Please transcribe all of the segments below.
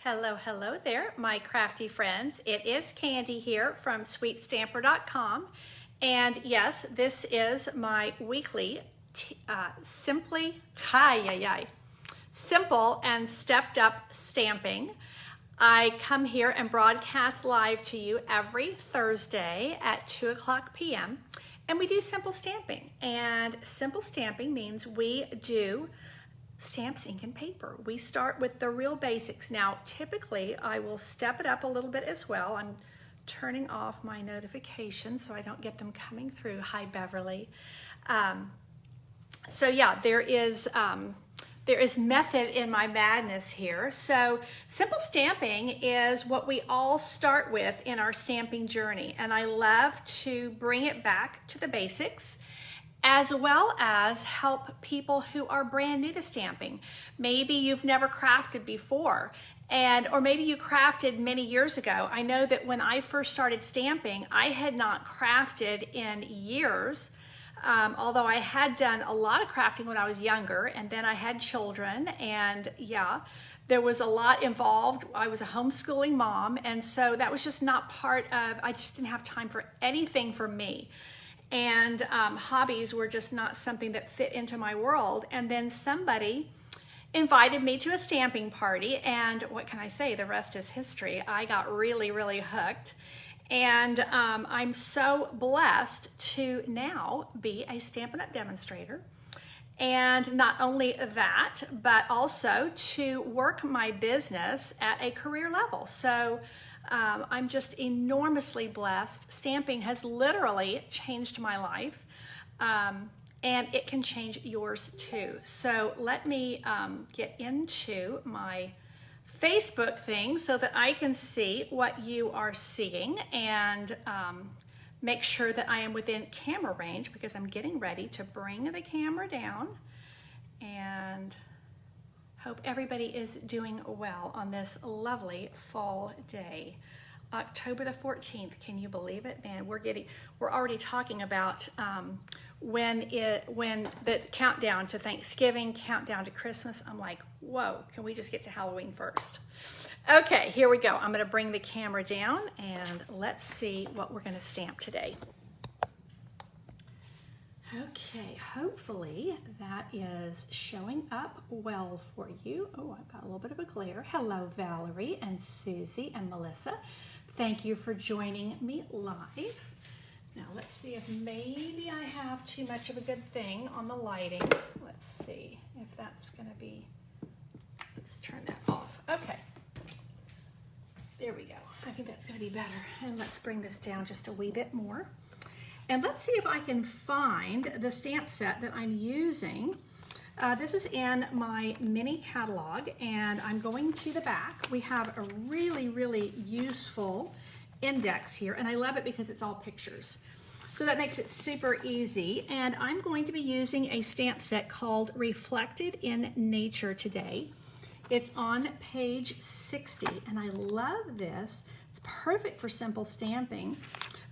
Hello, hello there, my crafty friends. It is Candy here from SweetStamper.com. And yes, this is my weekly simple and stepped up stamping. I come here and broadcast live to you every Thursday at 2:00 p.m. and we do simple stamping. And simple stamping means we do stamps, ink, and paper. We start with the real basics. Now, typically, I will step it up a little bit as well. I'm turning off my notifications so I don't get them coming through. Hi, Beverly. So yeah, there is method in my madness here. So simple stamping is what we all start with in our stamping journey. And I love to bring it back to the basics, as well as help people who are brand new to stamping. Maybe you've never crafted before, or maybe you crafted many years ago. I know that when I first started stamping, I had not crafted in years, although I had done a lot of crafting when I was younger, and then I had children, and yeah, there was a lot involved. I was a homeschooling mom, and so that was just not part of, I just didn't have time for anything for me. And hobbies were just not something that fit into my world. And then somebody invited me to a stamping party, and what can I say? The rest is history. I got really, really hooked. And I'm so blessed to now be a Stampin' Up! Demonstrator. And not only that, but also to work my business at a career level. So I'm just enormously blessed. Stamping has literally changed my life, and it can change yours too. So let me get into my Facebook thing so that I can see what you are seeing, and make sure that I am within camera range, because I'm getting ready to bring the camera down, and hope everybody is doing well on this lovely fall day. October the 14th, can you believe it? Man, we're already talking about when the countdown to Thanksgiving, countdown to Christmas. I'm like, whoa, can we just get to Halloween first? Okay, here we go. I'm gonna bring the camera down and let's see what we're gonna stamp today. Okay, hopefully that is showing up well for you. Oh, I've got a little bit of a glare. Hello, Valerie and Susie and Melissa. Thank you for joining me live. Now let's see if maybe I have too much of a good thing on the lighting. Let's see if that's gonna be, let's turn that off. Okay, there we go. I think that's gonna be better. And let's bring this down just a wee bit more. And let's see if I can find the stamp set that I'm using. This is in my mini catalog, and I'm going to the back. We have a really, really useful index here, and I love it because it's all pictures. So that makes it super easy. And I'm going to be using a stamp set called Reflected in Nature today. It's on page 60, and I love this. It's perfect for simple stamping.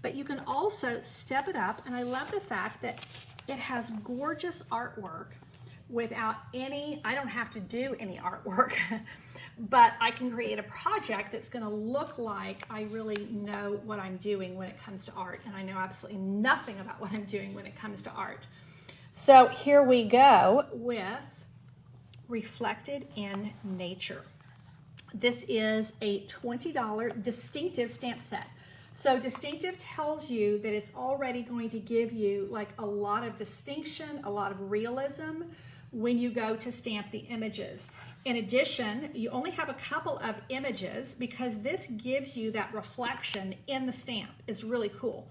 But you can also step it up, and I love the fact that it has gorgeous artwork without I don't have to do any artwork, but I can create a project that's gonna look like I really know what I'm doing when it comes to art, and I know absolutely nothing about what I'm doing when it comes to art. So here we go with Reflected in Nature. This is a $20 distinctive stamp set. So distinctive tells you that it's already going to give you like a lot of distinction, a lot of realism when you go to stamp the images. In addition, you only have a couple of images because this gives you that reflection in the stamp. It's really cool.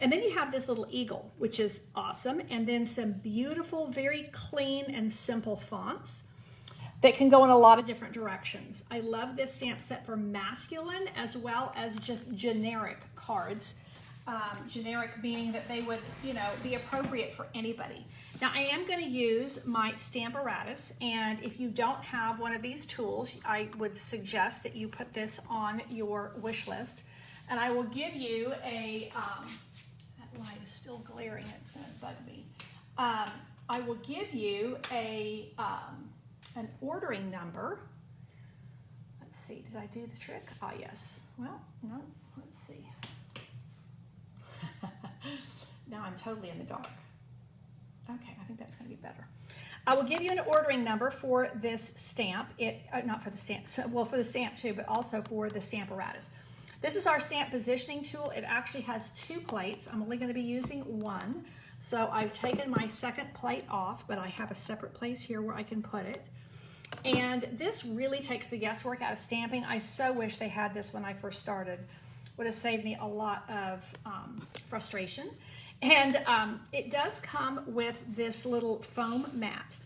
And then you have this little eagle, which is awesome, and then some beautiful, very clean and simple fonts that can go in a lot of different directions. I love this stamp set for masculine as well as just generic cards. Generic meaning that they would, be appropriate for anybody. Now I am going to use my Stamparatus, and if you don't have one of these tools, I would suggest that you put this on your wish list. And I will give you that light is still glaring, it's going to bug me. I will give you an ordering number. Let's see, Did I do the trick? Ah, yes. Well, no, let's see. Now I'm totally in the dark. Okay, I think that's going to be better. I will give you an ordering number for this stamp. Not for the stamp, well, for the stamp too, but also for the Stamparatus. This is our stamp positioning tool. It actually has 2 plates. I'm only going to be using 1. So I've taken my second plate off, but I have a separate place here where I can put it. And this really takes the guesswork out of stamping. I so wish they had this when I first started. Would have saved me a lot of frustration. And it does come with this little foam mat.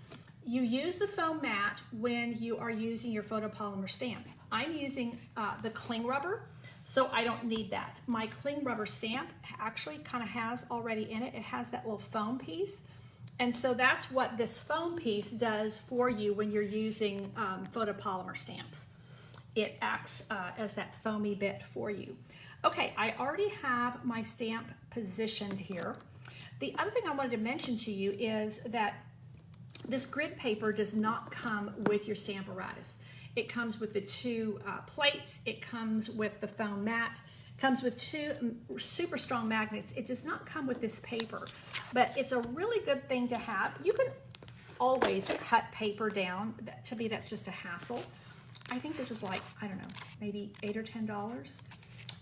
You use the foam mat when you are using your photopolymer stamp. I'm using the cling rubber, so I don't need that. My cling rubber stamp actually kind of has already in it, it has that little foam piece. And so that's what this foam piece does for you when you're using photopolymer stamps. It acts as that foamy bit for you. Okay, I already have my stamp positioned here. The other thing I wanted to mention to you is that this grid paper does not come with your Stamparatus. It comes with the 2 plates, it comes with the foam mat, comes with 2 super strong magnets. It does not come with this paper, but it's a really good thing to have. You can always cut paper down. To me, that's just a hassle. I think this is like, I don't know, maybe $8 or $10.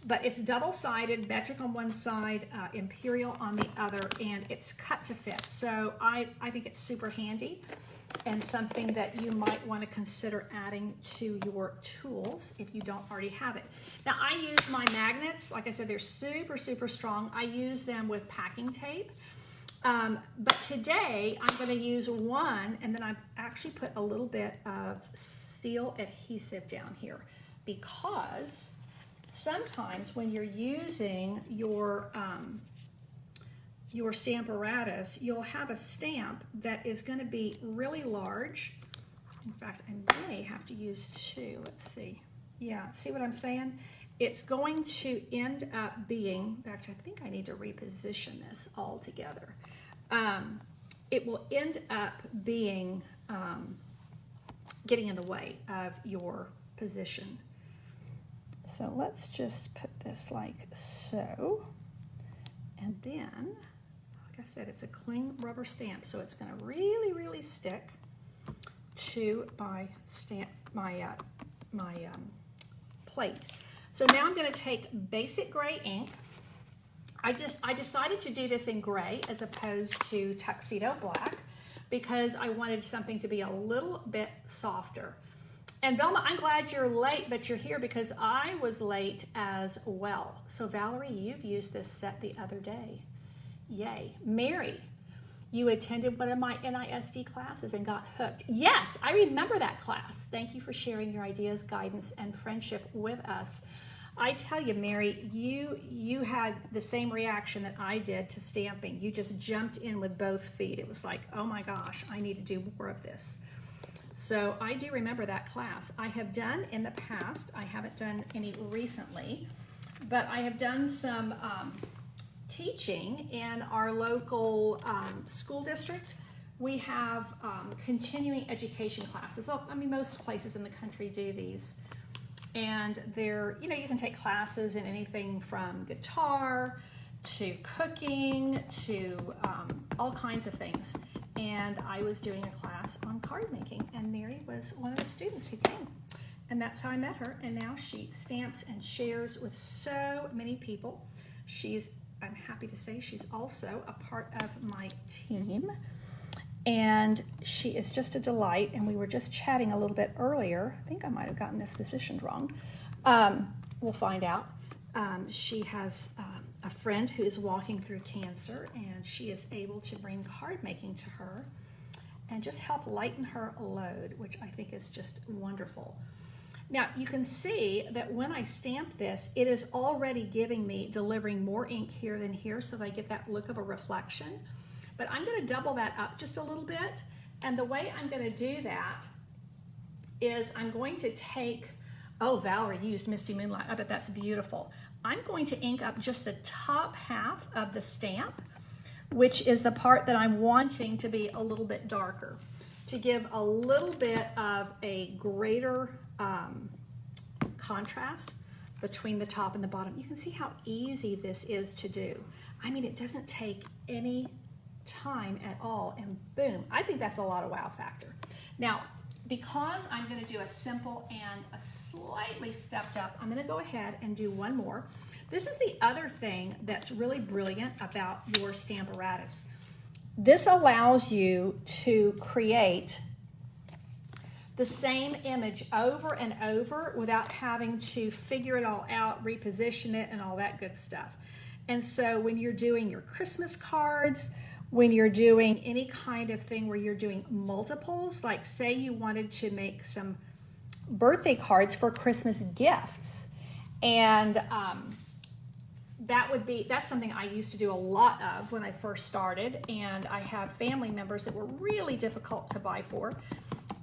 But it's double-sided, metric on one side, imperial on the other, and it's cut to fit. So I think it's super handy and something that you might want to consider adding to your tools if you don't already have it. Now, I use my magnets. Like I said, they're super, super strong. I use them with packing tape. But today, I'm going to use 1, and then I've actually put a little bit of steel adhesive down here because sometimes when you're using your Stamparatus, you'll have a stamp that is going to be really large. In fact, I may have to use 2. Let's see. Yeah, see what I'm saying? It's going to end up being, in fact, I think I need to reposition this all together. It will end up being, getting in the way of your position. So let's just put this like so. And then, like I said, it's a cling rubber stamp, so it's going to really, really stick to my stamp, my plate. So now I'm going to take basic gray ink. I decided to do this in gray as opposed to tuxedo black because I wanted something to be a little bit softer. And Velma, I'm glad you're late, but you're here because I was late as well. So Valerie, you've used this set the other day. Yay. Mary, you attended one of my NISD classes and got hooked. Yes, I remember that class. Thank you for sharing your ideas, guidance, and friendship with us. I tell you, Mary, you had the same reaction that I did to stamping. You just jumped in with both feet. It was like, oh my gosh, I need to do more of this. So I do remember that class. I have done in the past, I haven't done any recently, but I have done some teaching in our local school district. We have continuing education classes. I mean, most places in the country do these. And they're, you know, you can take classes in anything from guitar to cooking to all kinds of things. And I was doing a class on card making, and Mary was one of the students who came. And that's how I met her, and now she stamps and shares with so many people. I'm happy to say she's also a part of my team. And she is just a delight, and we were just chatting a little bit earlier. I think I might have gotten this positioned wrong. We'll find out. She has a friend who is walking through cancer, and she is able to bring card making to her and just help lighten her load, which I think is just wonderful. Now, you can see that when I stamp this, it is already delivering more ink here than here, so that I get that look of a reflection. But I'm going to double that up just a little bit, and the way I'm going to do that is I'm going to take, oh, Valerie used Misty Moonlight. I bet that's beautiful. I'm going to ink up just the top half of the stamp, which is the part that I'm wanting to be a little bit darker, to give a little bit of a greater contrast between the top and the bottom. You can see how easy this is to do. I mean, it doesn't take any time at all, and boom. I think that's a lot of wow factor. Now, because I'm going to do a simple and a slightly stepped up, I'm going to go ahead and do one more. This is the other thing that's really brilliant about your Stamparatus. This allows you to create the same image over and over without having to figure it all out, reposition it, and all that good stuff. And so when you're doing your Christmas cards, when you're doing any kind of thing where you're doing multiples, like say you wanted to make some birthday cards for Christmas gifts, and that's something I used to do a lot of when I first started, and I have family members that were really difficult to buy for.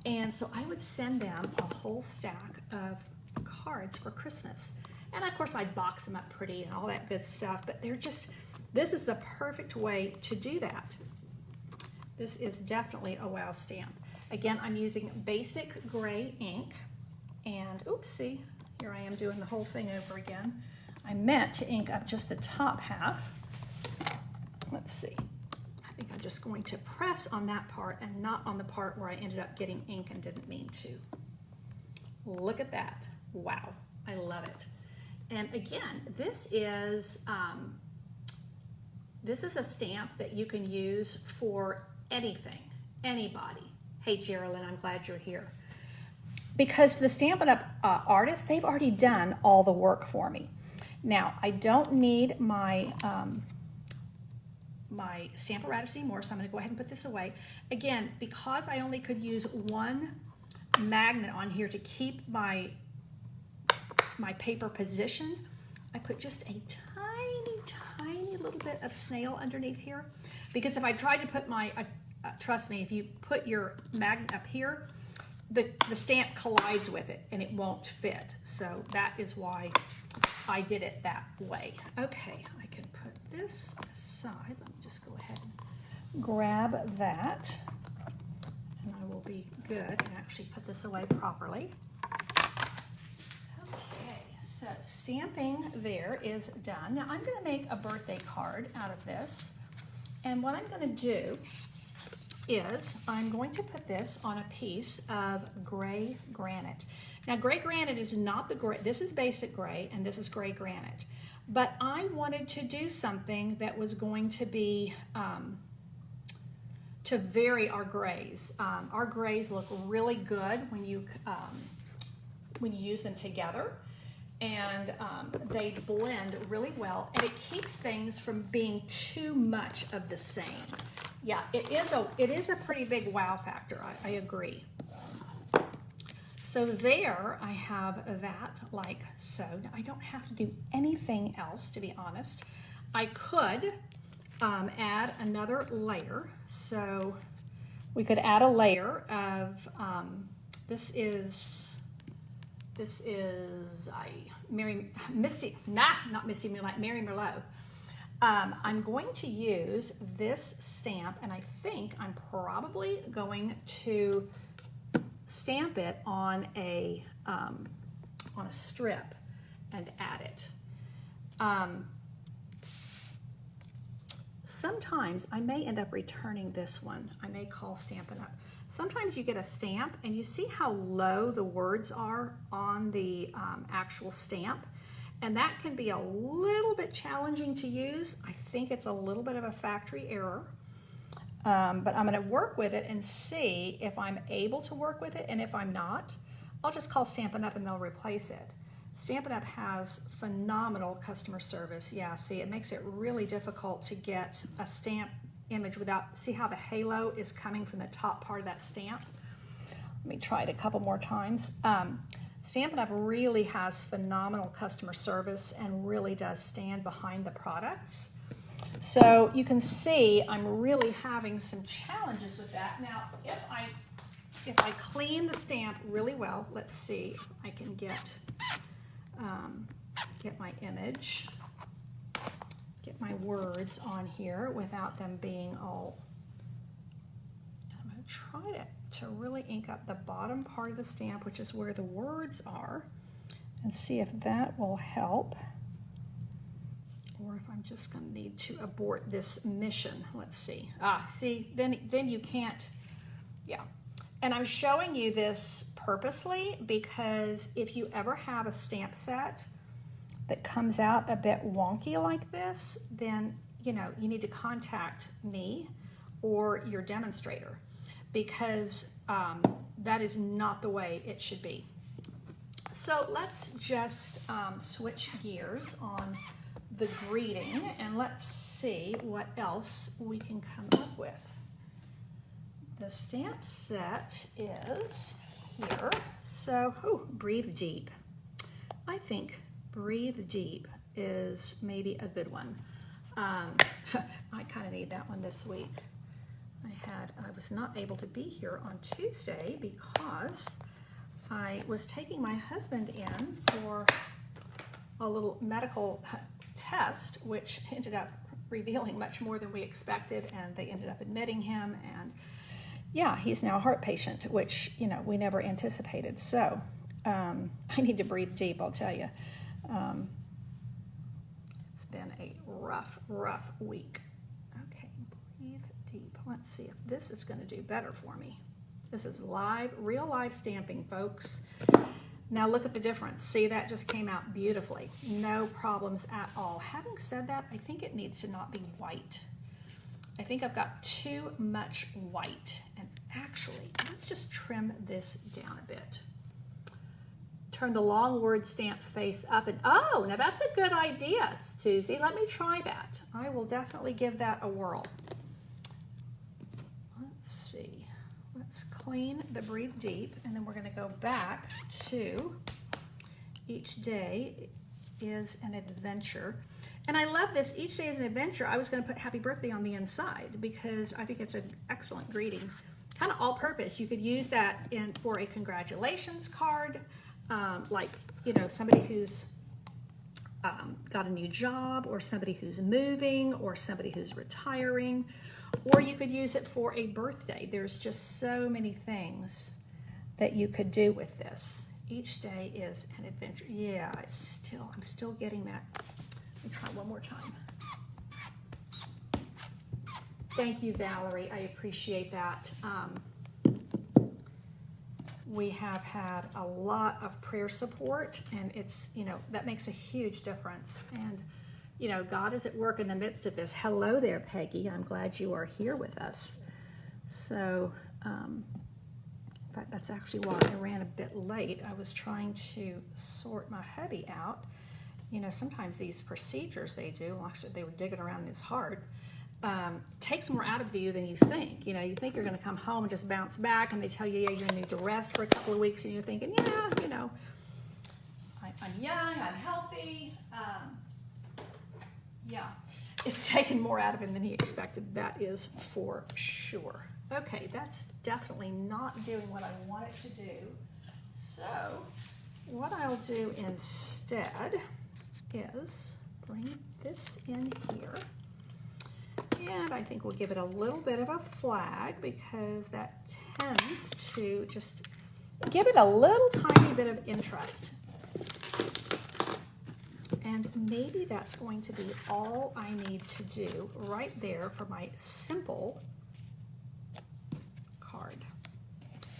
And so I would send them a whole stack of cards for Christmas. And of course I'd box them up pretty and all that good stuff, but this is the perfect way to do that. This is definitely a wow stamp. Again, I'm using basic gray ink, and oops, see, here I am doing the whole thing over again. I meant to ink up just the top half. Let's see. I think I'm just going to press on that part and not on the part where I ended up getting ink and didn't mean to. Look at that. Wow, I love it. And again, this is a stamp that you can use for anything, anybody. Hey, Geraldine, I'm glad you're here. Because the Stampin' Up! Artists, they've already done all the work for me. Now, I don't need my my Stamparatus anymore, so I'm going to go ahead and put this away. Again, because I only could use one magnet on here to keep my paper positioned, I put just a tiny little bit of snail underneath here. Because if I tried to put my, trust me, if you put your magnet up here, the stamp collides with it and it won't fit. So that is why I did it that way. Okay, I can put this aside. Let me just go ahead and grab that, and I will be good and actually put this away properly. Okay, so stamping there is done. Now I'm going to make a birthday card out of this, and what I'm going to do is I'm going to put this on a piece of gray granite. Now, gray granite is not the gray, this is basic gray and this is gray granite. But I wanted to do something that was going to be, to vary our grays. Our grays look really good when you use them together, and they blend really well, and it keeps things from being too much of the same. Yeah, it is a pretty big wow factor, I agree. So there I have that like so. Now I don't have to do anything else, to be honest. I could add another layer. So we could add a layer of, Mary Merlot. I'm going to use this stamp, and I think I'm probably going to stamp it on a strip and add it. Sometimes I may end up returning this one. I may call Stampin' Up! Sometimes you get a stamp and you see how low the words are on the actual stamp, and that can be a little bit challenging to use. I think it's a little bit of a factory error. But I'm going to work with it and see if I'm able to work with it, and if I'm not, I'll just call Stampin' Up! And they'll replace it. Stampin' Up! Has phenomenal customer service. Yeah, see, it makes it really difficult to get a stamp image without, see how the halo is coming from the top part of that stamp? Let me try it a couple more times. Stampin' Up! Really has phenomenal customer service and really does stand behind the products. So you can see I'm really having some challenges with that. Now, if I clean the stamp really well, let's see if I can get my image, get my words on here without them being all. I'm going to try to really ink up the bottom part of the stamp, which is where the words are. and see if that will help, or if I'm just going to need to abort this mission. Let's see. See, then you can't, yeah. And I'm showing you this purposely because if you ever have a stamp set that comes out a bit wonky like this, then, you know, you need to contact me or your demonstrator, because that is not the way it should be. So let's just switch gears on the greeting, and let's see what else we can come up with. The stamp set is here. So, breathe deep. I think breathe deep is maybe a good one. I kind of need that one this week. I was not able to be here on Tuesday because I was taking my husband in for a little medical test, which ended up revealing much more than we expected, and they ended up admitting him, and yeah, he's now a heart patient, which, you know, we never anticipated. So I need to breathe deep, I'll tell you. It's been a rough week. Okay, breathe deep. Let's see if this is going to do better for me. This is live, real live stamping, folks. Now look at the difference. See, that just came out beautifully. No problems at all. Having said that, I think it needs to not be white. I think I've got too much white. And actually, let's just trim this down a bit. Turn the long word stamp face up, and oh, now that's a good idea, Susie. Let me try that. I will definitely give that a whirl. Let's see. Let's clean the breathe deep, and then we're going to go back to each day is an adventure. And I love this. Each day is an adventure. I was going to put happy birthday on the inside because I think it's an excellent greeting. Kind of all purpose. You could use that for a congratulations card, like, you know, somebody who's got a new job, or somebody who's moving, or somebody who's retiring, or you could use it for a birthday. There's just so many things that you could do with this. Each day is an adventure. Yeah, I'm still getting that. Let me try one more time. Thank you, Valerie. I appreciate that. We have had a lot of prayer support, and it's, you know, that makes a huge difference. And, you know, God is at work in the midst of this. Hello there, Peggy. I'm glad you are here with us. So, but that's actually why I ran a bit late. I was trying to sort my hubby out. You know, sometimes these procedures they do, actually they were digging around this hard, takes more out of you than you think. You know, you think you're going to come home and just bounce back, and they tell you, yeah, you're going to need to rest for a couple of weeks, and you're thinking, yeah, you know, I'm young, I'm healthy. Yeah, it's taken more out of him than he expected. That is for sure. Okay, that's definitely not doing what I want it to do. So what I'll do instead is bring this in here. And I think we'll give it a little bit of a flag, because that tends to just give it a little tiny bit of interest. And maybe that's going to be all I need to do right there for my simple card.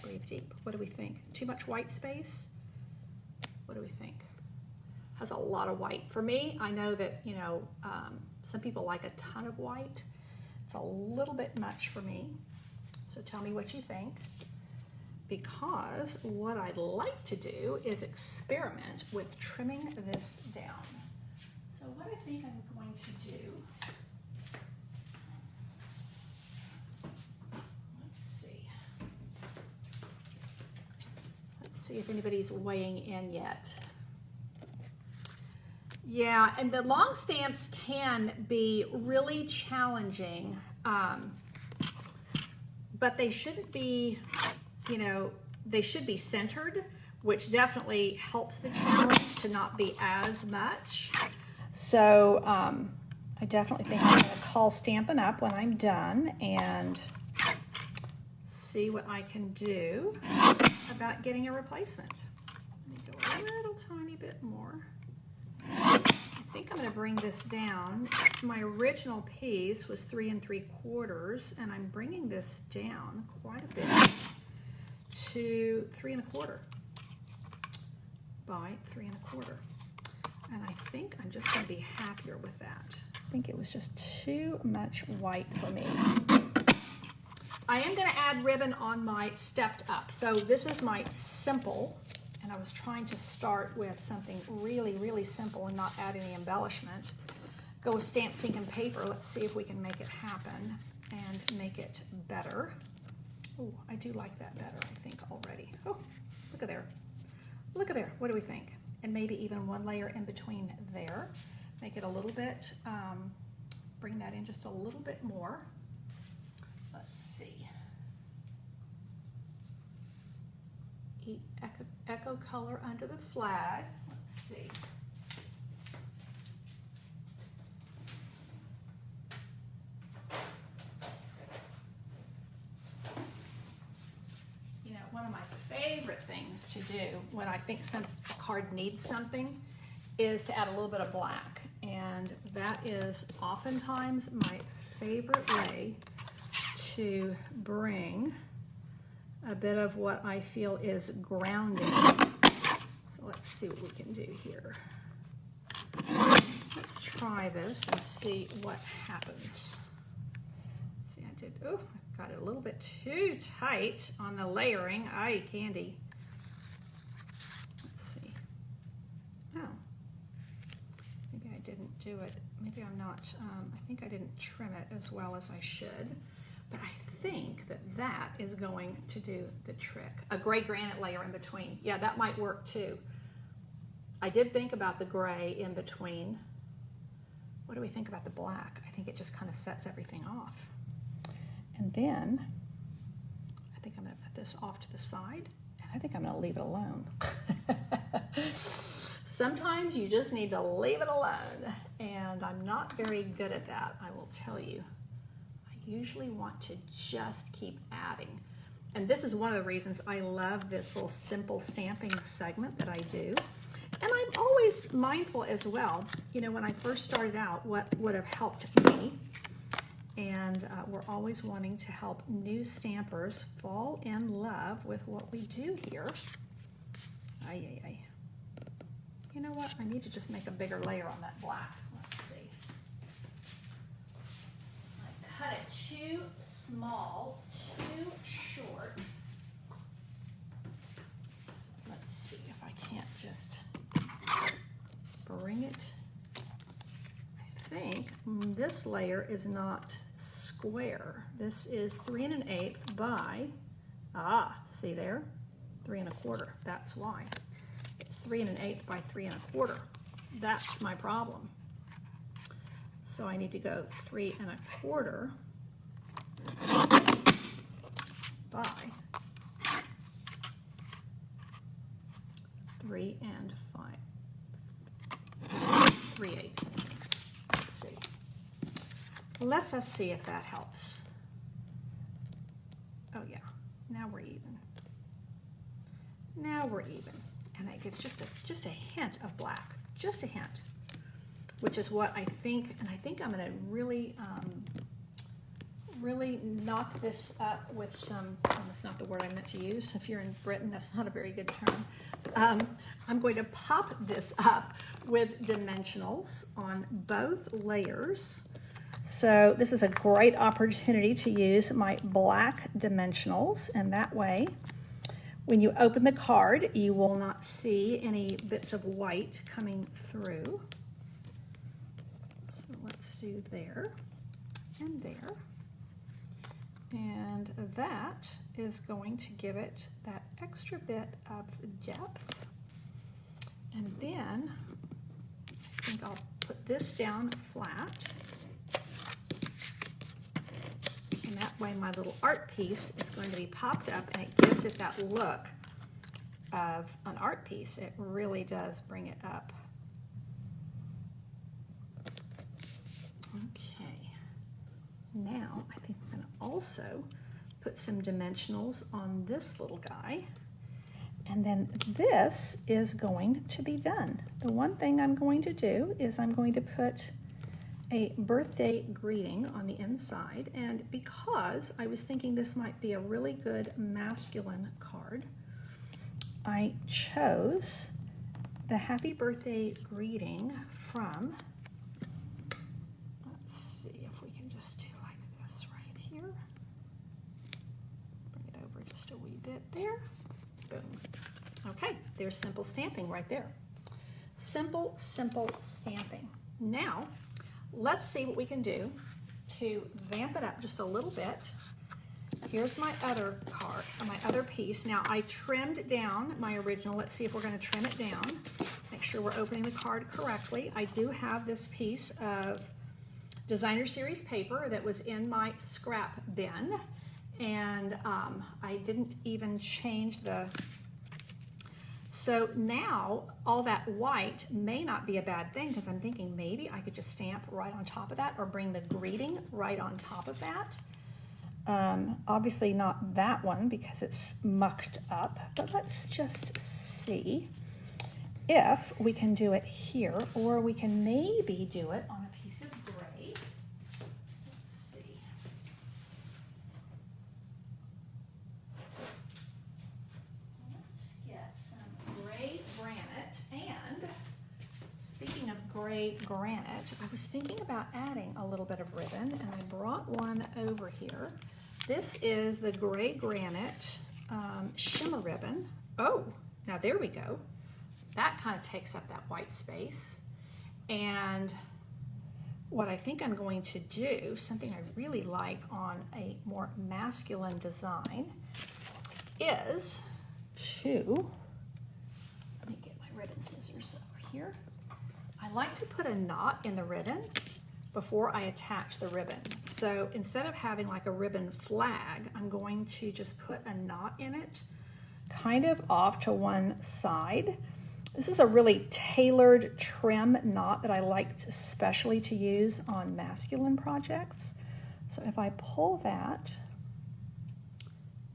Breathe deep. What do we think? Too much white space? What do we think? Has a lot of white. For me, I know that, you know, some people like a ton of white. It's a little bit much for me. So tell me what you think. Because what I'd like to do is experiment with trimming this down. So what I think I'm going to do, let's see if anybody's weighing in yet. Yeah, and the long stamps can be really challenging, but they shouldn't be, you know, they should be centered, which definitely helps the challenge to not be as much. So I definitely think I'm going to call Stampin' Up! When I'm done and see what I can do about getting a replacement. Let me go a little tiny bit bit more. I think I'm going to bring this down. My original piece was 3 3/4, and I'm bringing this down quite a bit to 3 1/4 by 3 1/4. And I think I'm just going to be happier with that. I think it was just too much white for me. I am going to add ribbon on my stepped up. So this is my simple, and I was trying to start with something really, really simple and not add any embellishment. Go with Stamped Ink and Paper. Let's see if we can make it happen and make it better. Oh, I do like that better, I think, already. Oh, look at there. Look at there. What do we think? And maybe even one layer in between there. Make it a little bit, bring that in just a little bit more. Let's see. Echo color under the flag. Let's see. You know, one of my favorite things to do when I think some card needs something is to add a little bit of black. And that is oftentimes my favorite way to bring a bit of what I feel is grounding. So let's see what we can do here. Let's try this and see what happens. See, I did, oh, I got it a little bit too tight on the layering. Aye, candy. Let's see. Oh. Maybe I didn't do it. Maybe I'm not, I think I didn't trim it as well as I should. But I think that that is going to do the trick. A gray granite layer in between. Yeah, that might work too. I did think about the gray in between. What do we think about the black? I think it just kind of sets everything off. And then I think I'm going to put this off to the side, and I think I'm going to leave it alone. Sometimes you just need to leave it alone, and I'm not very good at that, I will tell you. I usually want to just keep adding. And this is one of the reasons I love this little simple stamping segment that I do. And I'm always mindful as well, you know, when I first started out, what would have helped me. And we're always wanting to help new stampers fall in love with what we do here. Ay, ay, ay. You know what? I need to just make a bigger layer on that black. Let's see. I cut it too small, too short. So let's see if I can't just bring it. I think this layer is not square. This is 3 1/8 by, see there? 3 1/4. That's why. It's 3 1/8 by 3 1/4. That's my problem. So I need to go 3 1/4 by 3 3/8. Let's see. Let's just see if that helps. Oh yeah, now we're even. Now we're even. And it gives just a hint of black, just a hint, which is what I think, and I think I'm going to really, really knock this up with some, that's not the word I meant to use. If you're in Britain, that's not a very good term. I'm going to pop this up with dimensionals on both layers. So this is a great opportunity to use my black dimensionals, and that way, when you open the card, you will not see any bits of white coming through. So let's do there and there. And that is going to give it that extra bit of depth. And then I think I'll put this down flat. And that way my little art piece is going to be popped up, and it gives it that look of an art piece. It really does bring it up. Okay. Now I think I'm going to also put some dimensionals on this little guy. And then this is going to be done. The one thing I'm going to do is I'm going to put a birthday greeting on the inside, and because I was thinking this might be a really good masculine card, I chose the happy birthday greeting from, let's see if we can just do like this right here. Bring it over just a wee bit there. Boom. Okay, there's simple stamping right there. Simple, simple stamping. Now, let's see what we can do to vamp it up just a little bit. Here's my other card, my other piece. Now, I trimmed down my original. Let's see if we're going to trim it down. Make sure we're opening the card correctly. I do have this piece of Designer Series paper that was in my scrap bin, and I didn't even change the... So now all that white may not be a bad thing, because I'm thinking maybe I could just stamp right on top of that or bring the greeting right on top of that. Obviously not that one because it's mucked up, but let's just see if we can do it here, or we can maybe do it on a piece of gray. Let's see. Let's get some gray granite. And speaking of gray granite, I was thinking about adding a little bit of ribbon, and I brought one over here. This is the gray granite shimmer ribbon. Oh, now there we go. That kind of takes up that white space. And what I think I'm going to do, something I really like on a more masculine design, is to, let me get my ribbon scissors over here. I like to put a knot in the ribbon before I attach the ribbon. So instead of having like a ribbon flag, I'm going to just put a knot in it, kind of off to one side. This is a really tailored trim knot that I like especially to use on masculine projects. So if I pull that,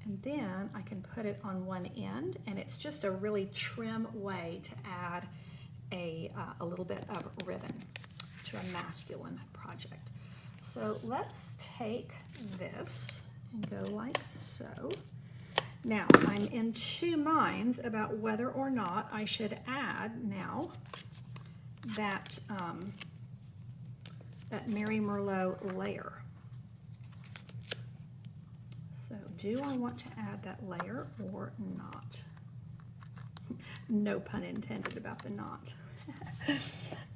and then I can put it on one end, and it's just a really trim way to add a little bit of ribbon to a masculine project. So let's take this and go like so. Now, I'm in two minds about whether or not I should add now that, that Mary Merlot layer. So do I want to add that layer or not? No pun intended about the knot.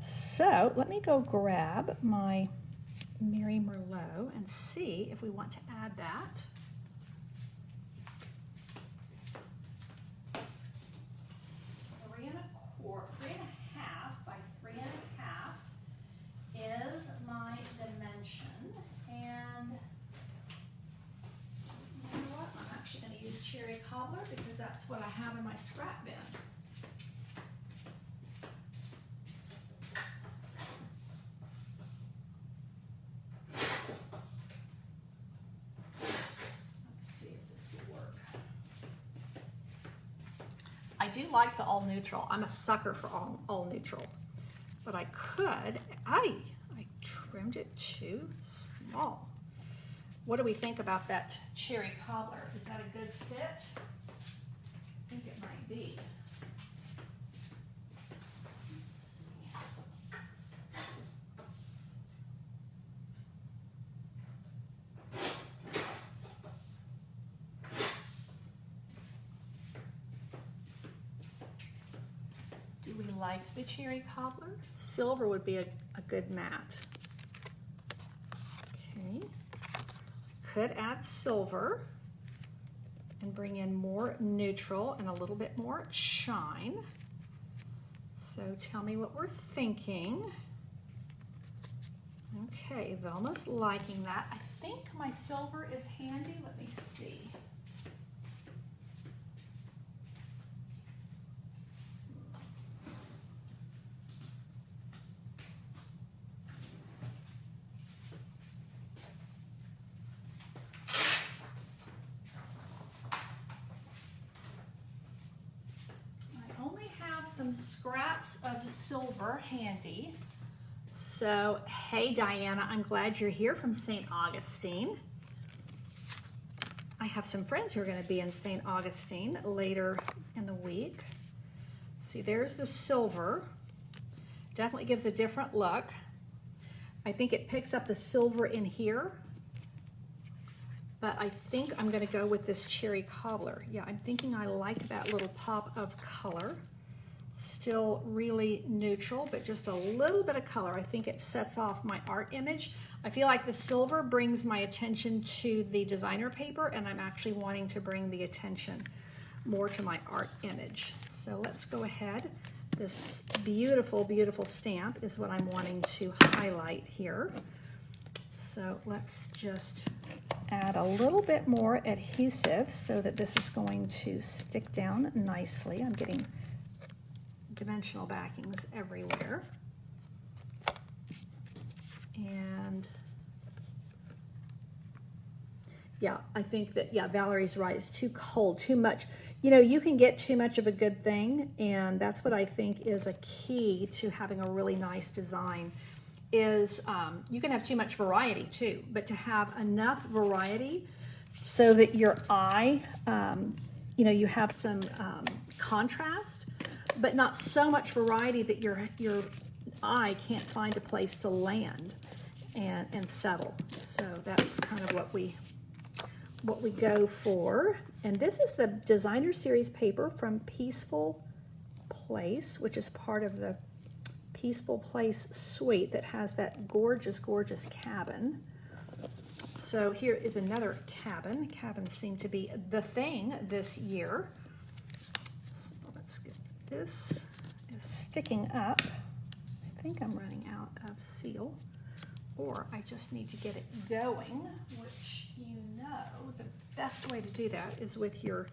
So let me go grab my Mary Merlot and see if we want to add that. 3.25 by 3.5 is my dimension, and you know what? I'm actually going to use cherry cobbler because that's what I have in my scrap bin. I do like the all neutral. I'm a sucker for all neutral, but I trimmed it too small. What do we think about that cherry cobbler? Is that a good fit? I think it might be. Like the cherry cobbler. Silver would be a good matte. Okay, could add silver and bring in more neutral and a little bit more shine. So tell me what we're thinking. Okay, Velma's liking that. I think my silver is handy. Let me see. some scraps of silver handy. So, hey Diana, I'm glad you're here from St. Augustine. I have some friends who are going to be in St. Augustine later in the week. See, there's the silver. Definitely gives a different look. I think it picks up the silver in here, but I think I'm going to go with this cherry cobbler. Yeah, I'm thinking I like that little pop of color. Still really neutral, but just a little bit of color. I think it sets off my art image. I feel like the silver brings my attention to the designer paper, and I'm actually wanting to bring the attention more to my art image. So let's go ahead. This beautiful, beautiful stamp is what I'm wanting to highlight here. So let's just add a little bit more adhesive so that this is going to stick down nicely. I'm getting dimensional backings everywhere. And yeah, I think that, yeah, Valerie's right. It's too cold, too much. You know, you can get too much of a good thing, and that's what I think is a key to having a really nice design is you can have too much variety too, but to have enough variety so that your eye, you know, you have some contrast, but not so much variety that your eye can't find a place to land and settle. So that's kind of what we go for. And this is the designer series paper from Peaceful Place, which is part of the Peaceful Place suite that has that gorgeous, gorgeous cabin. So here is another cabin. Cabins seem to be the thing this year. So let's get this is sticking up. I think I'm running out of seal, or I just need to get it going, which you know the best way to do that is with your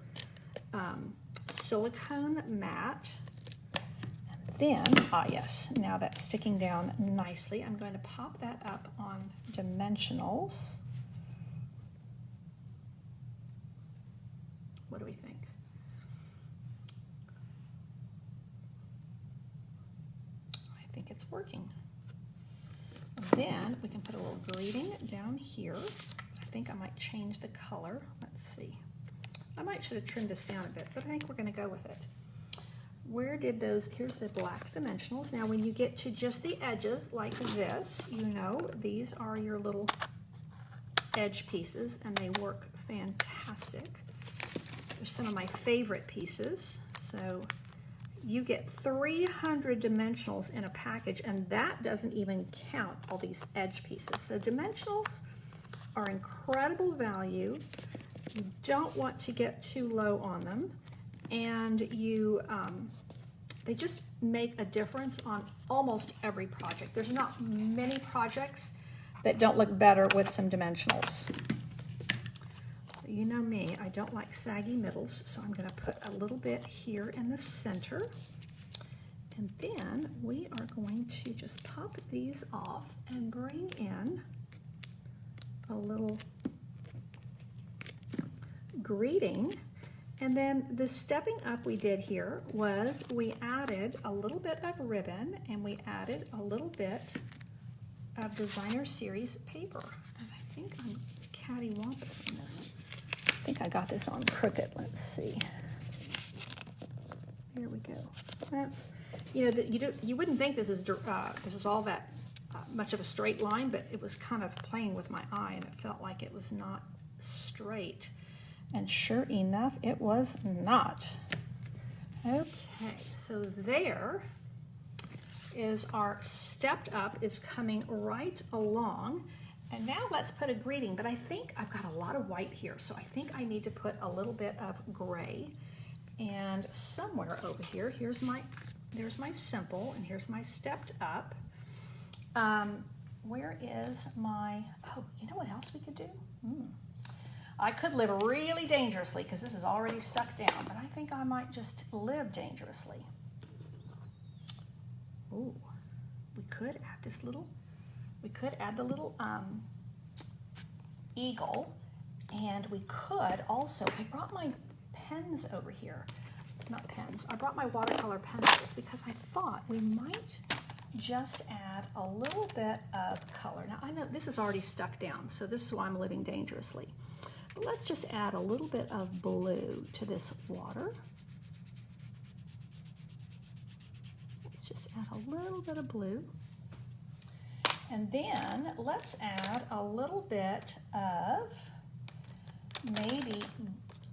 silicone mat. Then, yes, now that's sticking down nicely. I'm going to pop that up on dimensionals. What do we think? I think it's working. Then we can put a little greeting down here. I think I might change the color. Let's see. I should have trimmed this down a bit, but I think we're going to go with it. Where did those, here's the black dimensionals. Now when you get to just the edges like this, you know, these are your little edge pieces and they work fantastic. They're some of my favorite pieces. So you get 300 dimensionals in a package, and that doesn't even count all these edge pieces. So dimensionals are incredible value. You don't want to get too low on them, and you they just make a difference on almost every project. There's not many projects that don't look better with some dimensionals. So you know me, I don't like saggy middles, so I'm going to put a little bit here in the center. And then we are going to just pop these off and bring in a little greeting. And then the stepping up we did here was we added a little bit of ribbon and we added a little bit of designer series paper. And I think I'm cattywampus in this. I think I got this on crooked. Let's see. Here we go. That's, you know, you wouldn't think this is all that much of a straight line, but it was kind of playing with my eye and it felt like it was not straight. And sure enough, it was not. Okay, so there is our stepped up is coming right along. And now let's put a greeting, but I think I've got a lot of white here, so I think I need to put a little bit of gray. And somewhere over here, there's my simple, and here's my stepped up. Where is my, oh, you know what else we could do? I could live really dangerously because this is already stuck down, but I think I might just live dangerously. Ooh, we could add this little, we could add the little eagle, and we could also, I brought my pens over here. not pens. I brought my watercolor pencils because I thought we might just add a little bit of color. Now I know this is already stuck down, so this is why I'm living dangerously. But let's just add a little bit of blue to this water. Let's just add a little bit of blue. And then let's add a little bit of maybe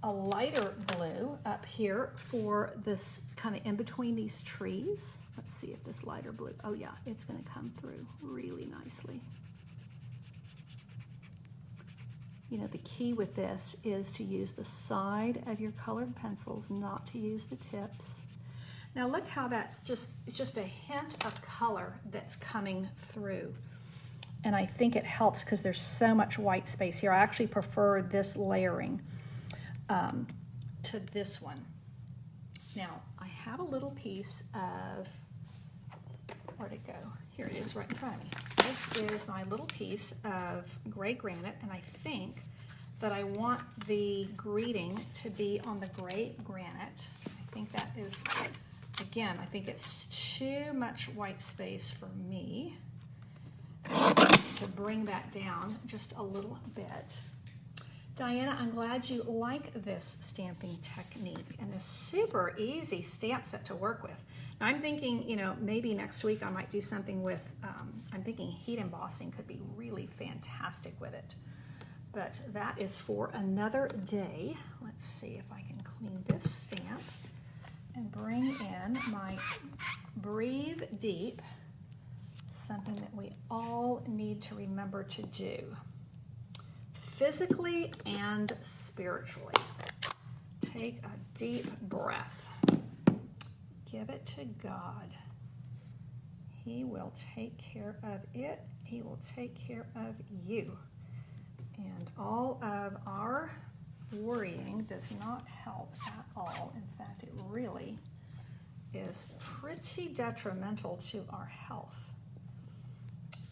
a lighter blue up here for this kind of in between these trees. Let's see if this lighter blue, oh yeah, it's going to come through really nicely. You know, the key with this is to use the side of your colored pencils, not to use the tips. Now look how that's just a hint of color that's coming through. And I think it helps because there's so much white space here. I actually prefer this layering to this one. Now, I have a little piece of, where'd it go? Here it is right in front of me. This is my little piece of gray granite, and I think that I want the greeting to be on the gray granite. I think that is, again, I think it's too much white space for me to bring that down just a little bit. Diana, I'm glad you like this stamping technique and this super easy stamp set to work with. Now I'm thinking, you know, maybe next week I might do something with, I'm thinking heat embossing could be really fantastic with it. But that is for another day. Let's see if I can clean this stamp and bring in my Breathe Deep, something that we all need to remember to do, physically and spiritually. Take a deep breath. Give it to God. He will take care of it. He will take care of you. And all of our worrying does not help at all. In fact, it really is pretty detrimental to our health.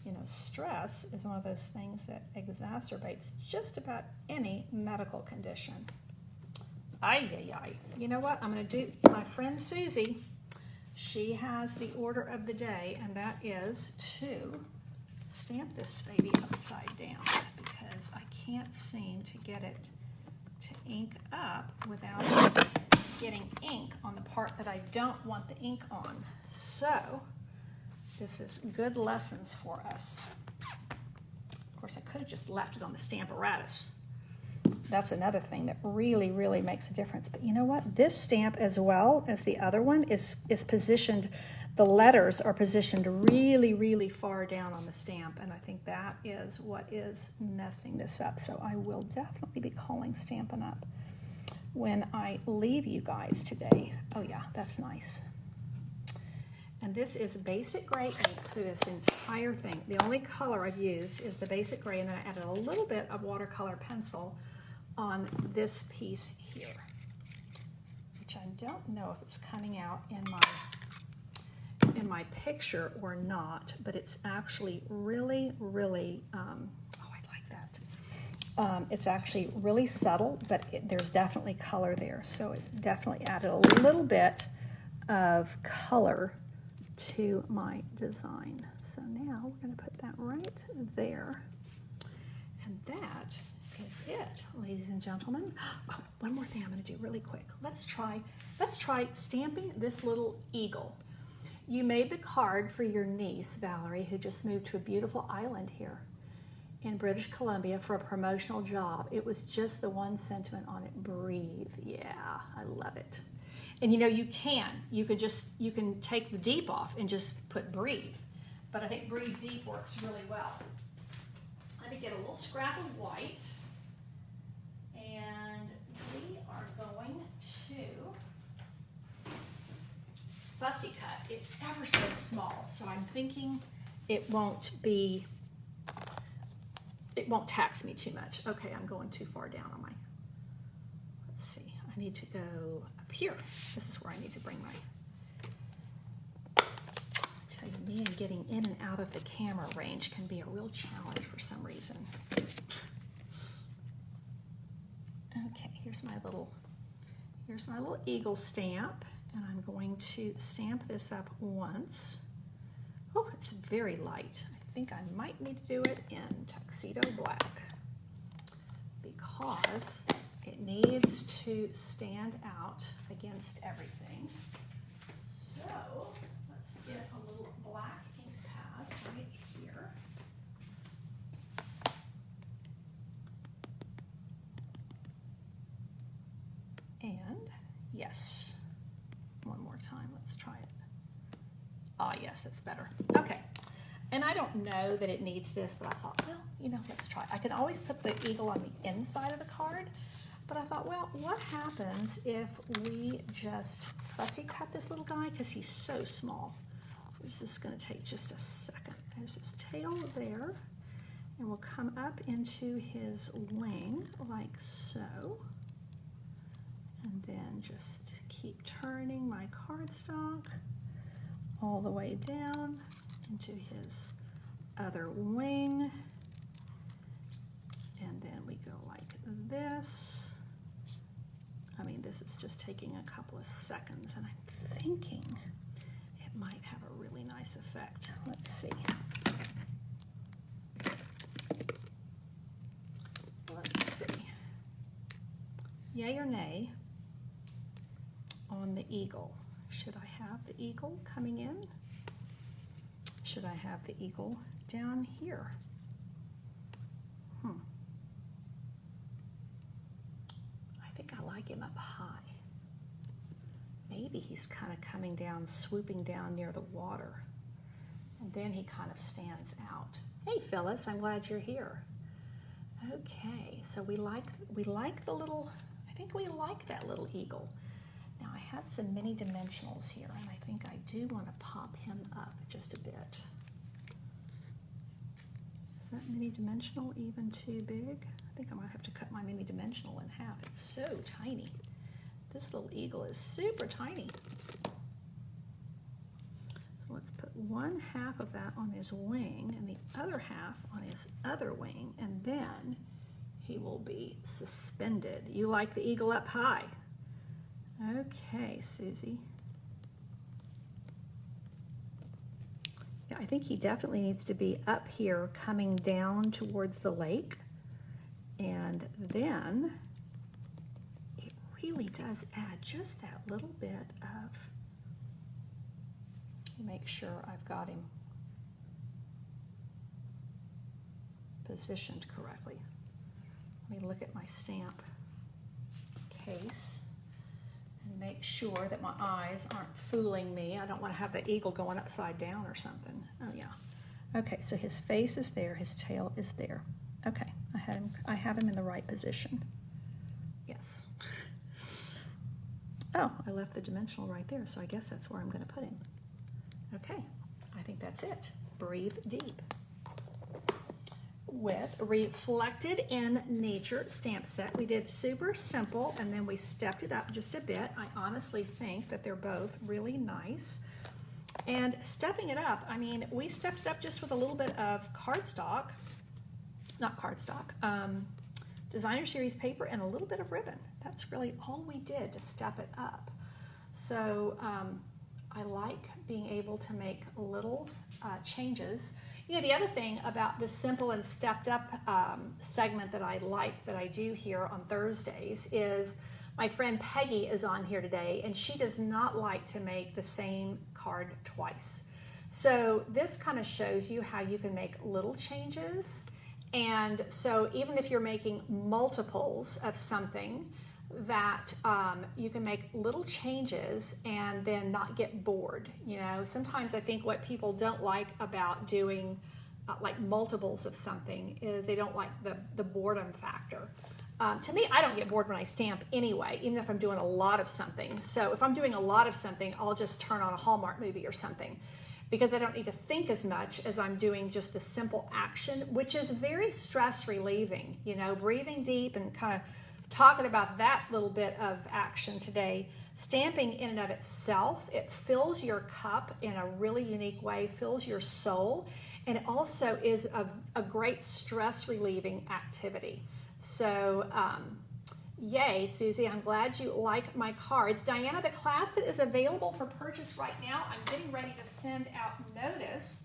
You know, stress is one of those things that exacerbates just about any medical condition. Ay, ay, ay. You know what? I'm going to do my friend Susie. She has the order of the day, and that is to stamp this baby upside down because I can't seem to get it to ink up without getting ink on the part that I don't want the ink on. So this is good lessons for us. Of course, I could have just left it on the Stamparatus. That's another thing that really, really makes a difference. But you know what? This stamp, as well as the other one, is positioned, the letters are positioned really, really far down on the stamp, and I think that is what is messing this up. So I will definitely be calling Stampin' Up! When I leave you guys today. Oh yeah, that's nice. And this is basic gray ink through this entire thing. The only color I've used is the basic gray, and then I added a little bit of watercolor pencil on this piece here, which I don't know if it's coming out in my picture or not, but it's actually really, really, oh, I like that. It's actually really subtle, but there's definitely color there. So it definitely added a little bit of color to my design. So now we're going to put that right there. And that is it, ladies and gentlemen. Oh, one more thing I'm going to do really quick. Let's try stamping this little eagle. You made the card for your niece, Valerie, who just moved to a beautiful island here in British Columbia for a promotional job. It was just the one sentiment on it, breathe. Yeah, I love it. And you know, you can take the deep off and just put breathe. But I think breathe deep works really well. Let me get a little scrap of white. And we are going to fussy cut. It's ever so small, so I'm thinking it won't tax me too much. Okay, I'm going too far down on my, let's see, I need to go up here. This is where I need to bring my, I tell you, me and getting in and out of the camera range can be a real challenge for some reason. Okay, here's here's my little eagle stamp, and I'm going to stamp this up once. Oh, it's very light. I think I might need to do it in tuxedo black because it needs to stand out against everything. So let's get a little black ink pad right here. And yes, one more time, let's try it. Ah, yes, that's better. Okay, and I don't know that it needs this, but I thought, well, you know, let's try. I can always put the eagle on the inside of the card, but I thought, well, what happens if we just fussy cut this little guy, because he's so small. This is going to take just a second. There's his tail there, and we'll come up into his wing like so. And then just keep turning my cardstock all the way down into his other wing. And then we go like this. I mean, this is just taking a couple of seconds, and I'm thinking it might have a really nice effect. Let's see. Let's see. Yay or nay on the eagle? Should I have the eagle coming in? Should I have the eagle down here? I think I like him up high. Maybe he's kind of coming down, swooping down near the water. And then he kind of stands out. Hey Phyllis, I'm glad you're here. Okay, so we like the little, I think we like that little eagle. Now I had some mini dimensionals here, and I think I do want to pop him up just a bit. Is that mini dimensional even too big? I think I might have to cut my mini dimensional in half. It's so tiny. This little eagle is super tiny. So let's put one half of that on his wing and the other half on his other wing, and then he will be suspended. You like the eagle up high? Okay, Susie. Yeah, I think he definitely needs to be up here coming down towards the lake. And then it really does add just that little bit of, make sure I've got him positioned correctly. Let me look at my stamp case and make sure that my eyes aren't fooling me. I don't want to have the eagle going upside down or something. Oh yeah. Okay, so his face is there, his tail is there. Okay, I have him in the right position. Yes. Oh, I left the dimensional right there, so I guess that's where I'm going to put him. Okay, I think that's it. Breathe deep. With Reflected in Nature stamp set, we did super simple, and then we stepped it up just a bit. I honestly think that they're both really nice. And stepping it up, I mean, we stepped it up just with a little bit of cardstock, not cardstock, designer series paper and a little bit of ribbon. That's really all we did to step it up. So I like being able to make little changes. You know, the other thing about this simple and stepped up segment that I like, that I do here on Thursdays, is my friend Peggy is on here today, and she does not like to make the same card twice. So this kind of shows you how you can make little changes. And so even if you're making multiples of something, that you can make little changes and then not get bored. You know, sometimes I think what people don't like about doing like multiples of something is they don't like the boredom factor. To me, I don't get bored when I stamp anyway, even if I'm doing a lot of something. So if I'm doing a lot of something, I'll just turn on a Hallmark movie or something, because I don't need to think as much as I'm doing just the simple action, which is very stress relieving. You know, breathing deep and kind of talking about that little bit of action today. Stamping in and of itself, it fills your cup in a really unique way, fills your soul, and it also is a great stress relieving activity. So Yay, Susie, I'm glad you like my cards. Diana, the class that is available for purchase right now, I'm getting ready to send out notice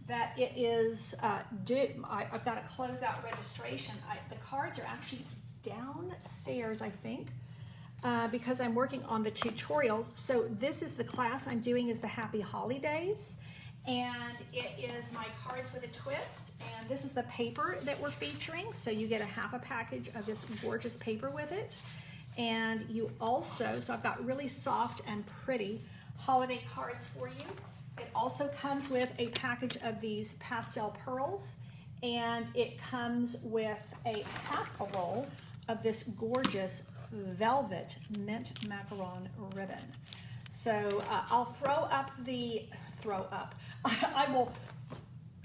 that it is due. I've got to close out registration. The cards are actually downstairs, I think, because I'm working on the tutorials. So this is the class I'm doing, is the Happy Holidays. And it is my Cards with a Twist, and this is the paper that we're featuring. So you get a half a package of this gorgeous paper with it. And you also, so I've got really soft and pretty holiday cards for you. It also comes with a package of these pastel pearls, and it comes with a half a roll of this gorgeous velvet mint macaron ribbon. So I'll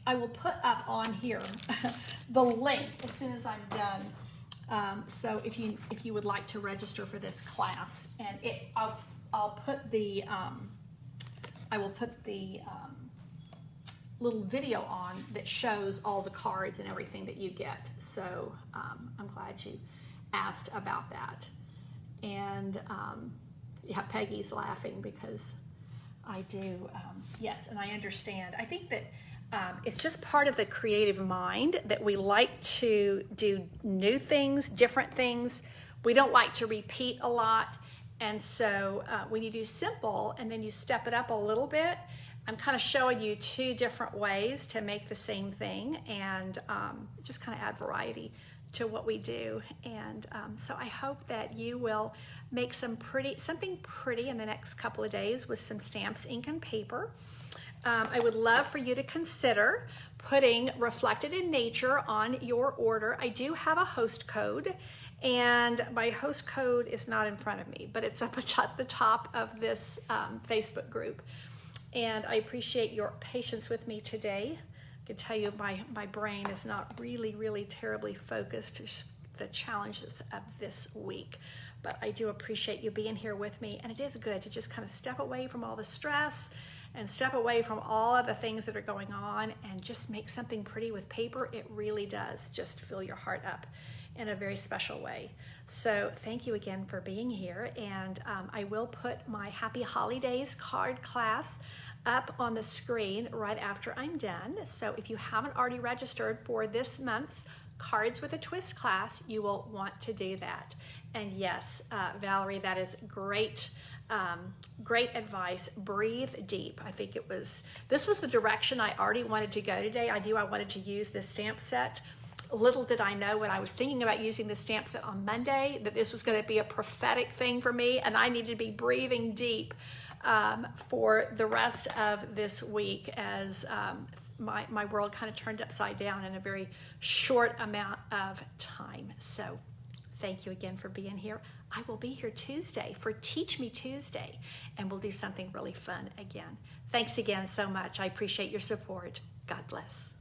I will put up on here the link as soon as I'm done. So if you would like to register for this class, and I'll put the I will put the little video on that shows all the cards and everything that you get. So I'm glad you asked about that. And yeah, Peggy's laughing because I do, yes, and I understand. I think that it's just part of the creative mind that we like to do new things, different things. We don't like to repeat a lot. And so when you do simple and then you step it up a little bit, I'm kind of showing you two different ways to make the same thing and just kind of add variety to what we do. And so I hope that you will make something pretty in the next couple of days with some stamps, ink, and paper. I would love for you to consider putting Reflected in Nature on your order. I do have a host code, and my host code is not in front of me, but it's up at the top of this Facebook group. And I appreciate your patience with me today. I can tell you my brain is not really terribly focused to the challenges of this week. But I do appreciate you being here with me, and it is good to just kind of step away from all the stress and step away from all of the things that are going on and just make something pretty with paper. It really does just fill your heart up in a very special way. So thank you again for being here, and I will put my Happy Holidays card class up on the screen right after I'm done. So if you haven't already registered for this month's Cards with a Twist class, you will want to do that. And yes, Valerie, that is great. Great advice. Breathe deep. I think this was the direction I already wanted to go today. I knew I wanted to use this stamp set. Little did I know when I was thinking about using the stamp set on Monday that this was going to be a prophetic thing for me, and I needed to be breathing deep for the rest of this week as my world kind of turned upside down in a very short amount of time. So thank you again for being here. I will be here Tuesday for Teach Me Tuesday, and we'll do something really fun again. Thanks again so much. I appreciate your support. God bless.